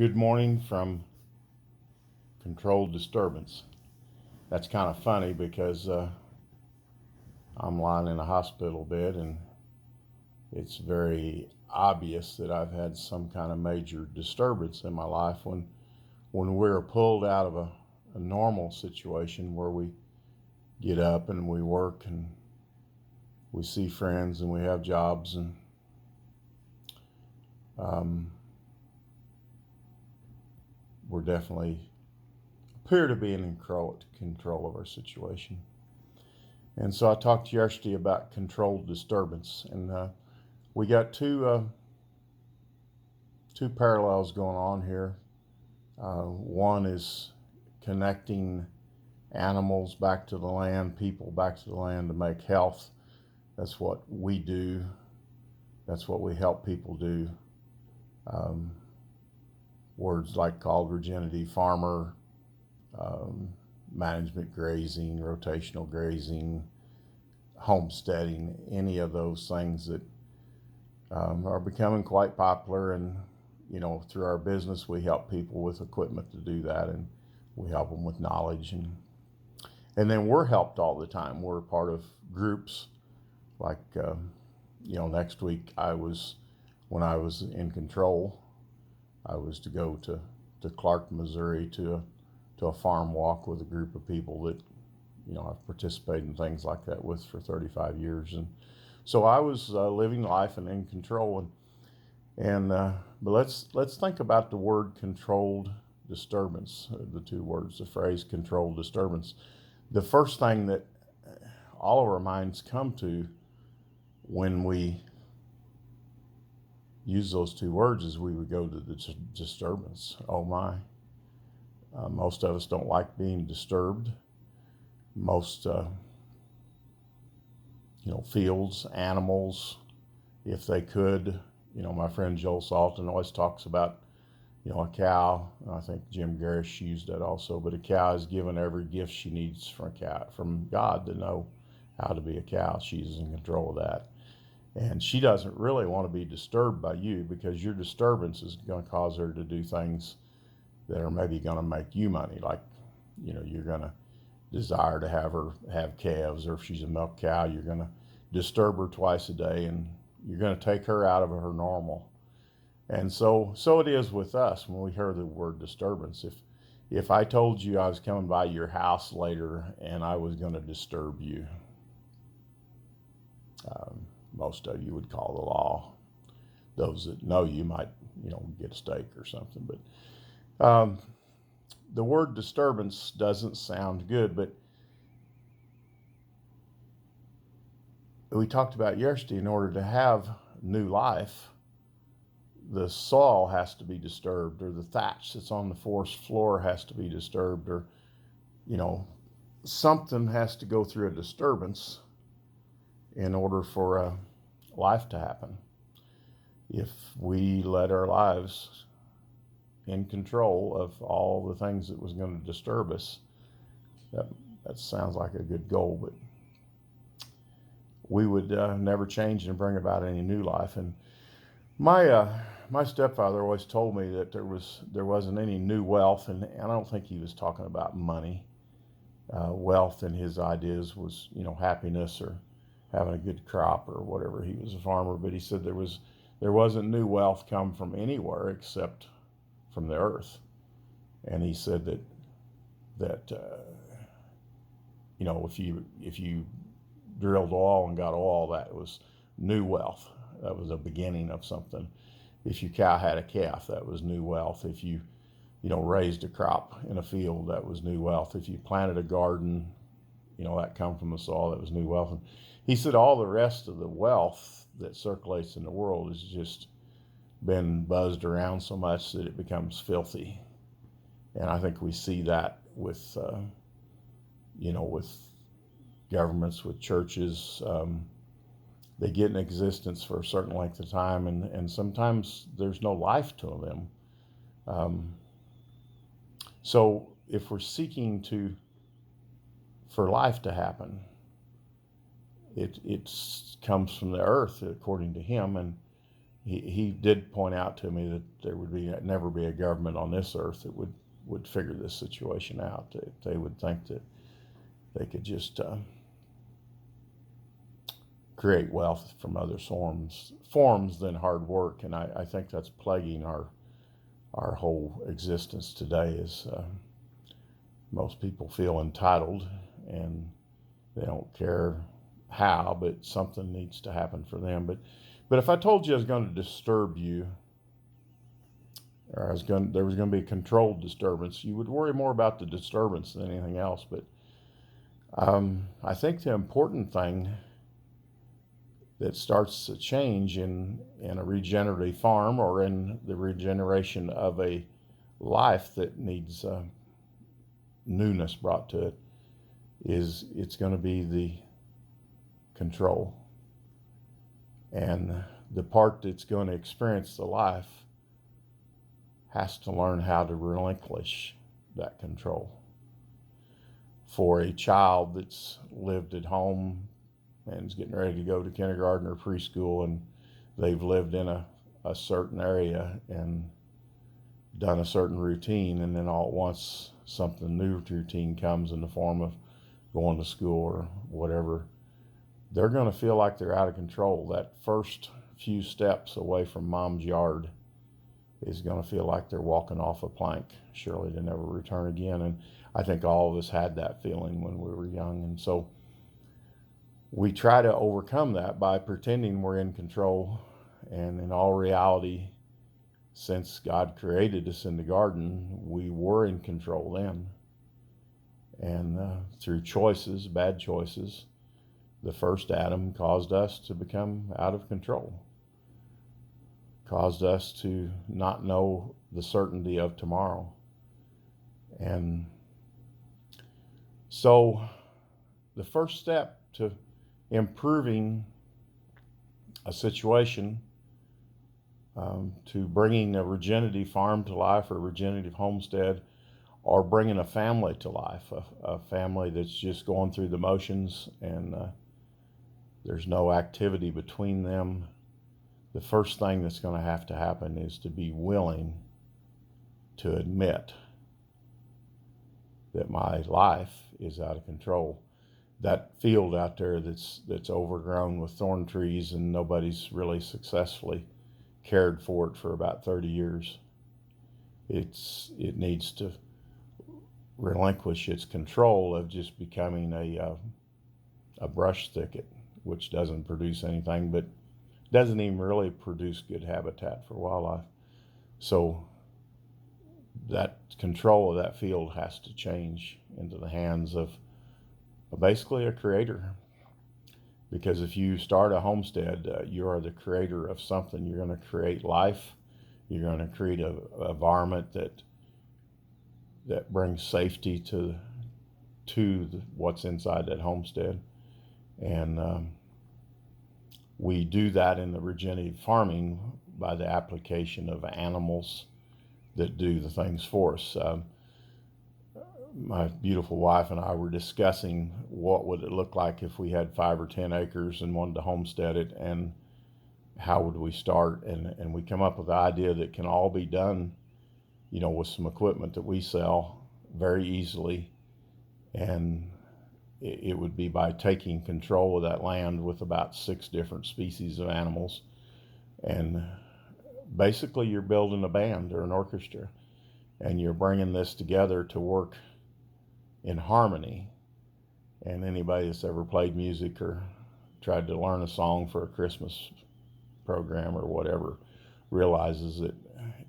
Good morning from controlled disturbance. That's kind of funny because I'm lying in a hospital bed and it's very obvious that I've had some kind of major disturbance in my life when we're pulled out of a normal situation where we get up and we work and we see friends and we have jobs and um, we're definitely appear to be in control of our situation. And so I talked to you yesterday about controlled disturbance, and we got two parallels going on here. One is connecting animals back to the land, people back to the land to make health. That's what we do. That's what we help people do. Um, Words like called virginity, farmer, management grazing, rotational grazing, homesteading, any of those things that are becoming quite popular. And, through our business, we help people with equipment to do that, and we help them with knowledge. And then we're helped all the time. We're a part of groups like, next week when I was in control, I was to go to Clark, Missouri to a farm walk with a group of people that I've participated in things like that with for 35 years, and so I was living life and in control. But let's think about the word controlled disturbance. The two words, the phrase controlled disturbance. The first thing that all of our minds come to when we use those two words is we would go to the disturbance. Oh my. Most of us don't like being disturbed. Most, fields, animals, if they could, my friend Joel Salton always talks about, a cow. I think Jim Garish used that also, but a cow is given every gift she needs from God to know how to be a cow. She's in control of that. And she doesn't really want to be disturbed by you because your disturbance is going to cause her to do things that are maybe going to make you money. Like, you're going to desire to have her have calves, or if she's a milk cow, you're going to disturb her twice a day and you're going to take her out of her normal. And so it is with us when we hear the word disturbance. If I told you I was coming by your house later and I was going to disturb you, most of you would call the law. Those that know you might, get a steak or something. But the word disturbance doesn't sound good, but we talked about yesterday, in order to have new life, the soil has to be disturbed, or the thatch that's on the forest floor has to be disturbed, or, something has to go through a disturbance in order for life to happen. If we let our lives in control of all the things that was going to disturb us, that sounds like a good goal, but we would never change and bring about any new life. And my stepfather always told me that there wasn't any new wealth, and I don't think he was talking about money. Wealth in his ideas was happiness or having a good crop or whatever. He was a farmer, but he said there wasn't new wealth come from anywhere except from the earth. And he said that if you drilled oil and got oil, that was new wealth. That was a beginning of something. If your cow had a calf, that was new wealth. If you raised a crop in a field, that was new wealth. If you planted a garden, that come from the soil, that was new wealth. And he said all the rest of the wealth that circulates in the world has just been buzzed around so much that it becomes filthy. And I think we see that with governments, with churches. They get in existence for a certain length of time, and sometimes there's no life to them. So if we're seeking for life to happen, it comes from the earth, according to him, and he did point out to me that there would never be a government on this earth that would figure this situation out. They would think that they could just create wealth from other forms than hard work. And I think that's plaguing our whole existence today. Is most people feel entitled, and they don't care how, but something needs to happen for them. But if I told you I was going to disturb you, or there was going to be a controlled disturbance, you would worry more about the disturbance than anything else. But I think the important thing that starts to change in a regenerative farm, or in the regeneration of a life that needs newness brought to it, is it's going to be the control. And the part that's going to experience the life has to learn how to relinquish that control. For a child that's lived at home and is getting ready to go to kindergarten or preschool, and they've lived in a certain area and done a certain routine, and then all at once something new routine comes in the form of going to school or whatever, they're going to feel like they're out of control. That first few steps away from mom's yard is going to feel like they're walking off a plank, surely to never return again. And I think all of us had that feeling when we were young. And so we try to overcome that by pretending we're in control. And in all reality, since God created us in the garden, we were in control then. And through choices, bad choices, the first Adam caused us to become out of control, caused us to not know the certainty of tomorrow. And so the first step to improving a situation, to bringing a regenerative farm to life, or a regenerative homestead, or bringing a family to life, a family that's just going through the motions and there's no activity between them, the first thing that's going to have to happen is to be willing to admit that my life is out of control. That field out there that's overgrown with thorn trees and nobody's really successfully cared for it for about 30 years. It needs to relinquish its control of just becoming a brush thicket, which doesn't produce anything, but doesn't even really produce good habitat for wildlife. So that control of that field has to change into the hands of basically a creator. Because if you start a homestead, you are the creator of something. You're going to create life. You're going to create an environment that brings safety to what's inside that homestead. And we do that in the regenerative farming by the application of animals that do the things for us. My beautiful wife and I were discussing what would it look like if we had 5 or 10 acres and wanted to homestead it, and how would we start. And we come up with the idea that can all be done, with some equipment that we sell very easily. And it would be by taking control of that land with about 6 different species of animals. And basically you're building a band or an orchestra, and you're bringing this together to work in harmony. And anybody that's ever played music or tried to learn a song for a Christmas program or whatever realizes that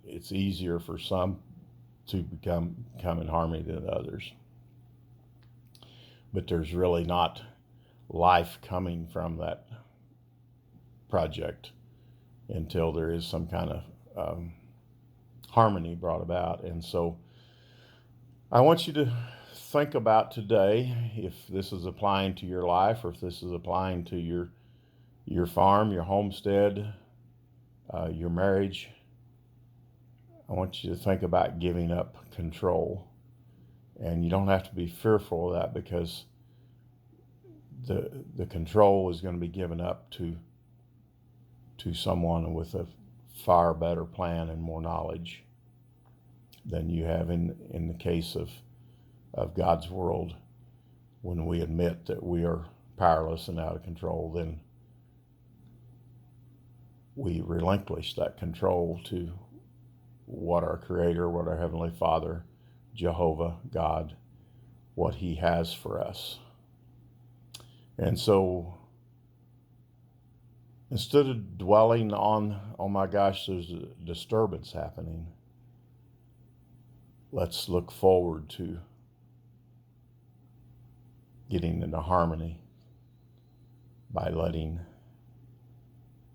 it's easier for some to come in harmony than others. But there's really not life coming from that project until there is some kind of harmony brought about. And so I want you to think about today, if this is applying to your life, or if this is applying to your farm, your homestead, your marriage. I want you to think about giving up control. And you don't have to be fearful of that, because the control is going to be given up to someone with far better plan and more knowledge than you have in the case of God's world. When we admit that we are powerless and out of control, then we relinquish that control to what our Creator, what our Heavenly Father, Jehovah, God, what He has for us. And so instead of dwelling on, oh my gosh, there's a disturbance happening, let's look forward to getting into harmony by letting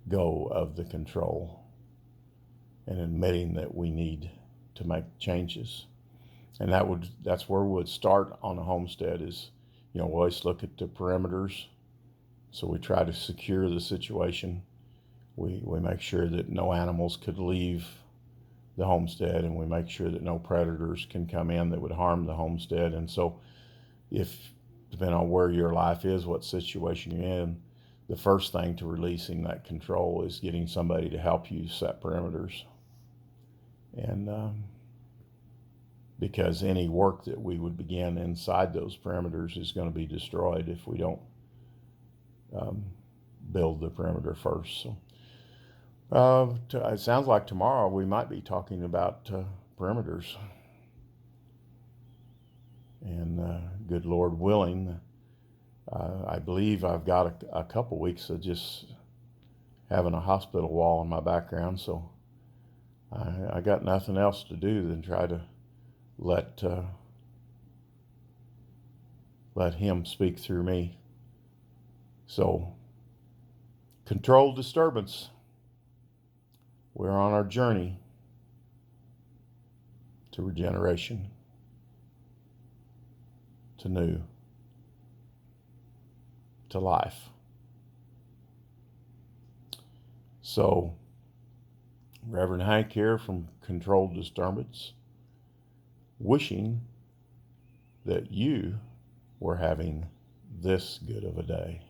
go of the control and admitting that we need to make changes. And that's where we would start on a homestead is, we always look at the perimeters. So we try to secure the situation. We make sure that no animals could leave the homestead, and we make sure that no predators can come in that would harm the homestead. And so depending on where your life is, what situation you're in, the first thing to releasing that control is getting somebody to help you set perimeters. And because any work that we would begin inside those perimeters is going to be destroyed if we don't build the perimeter first. So it sounds like tomorrow we might be talking about perimeters. And good Lord willing, I believe I've got a couple weeks of just having a hospital wall in my background, so I got nothing else to do than try to let Him speak through me. So, controlled disturbance. We're on our journey to regeneration, to new, to life. So, Reverend Hank here from Controlled Disturbance, wishing that you were having this good of a day.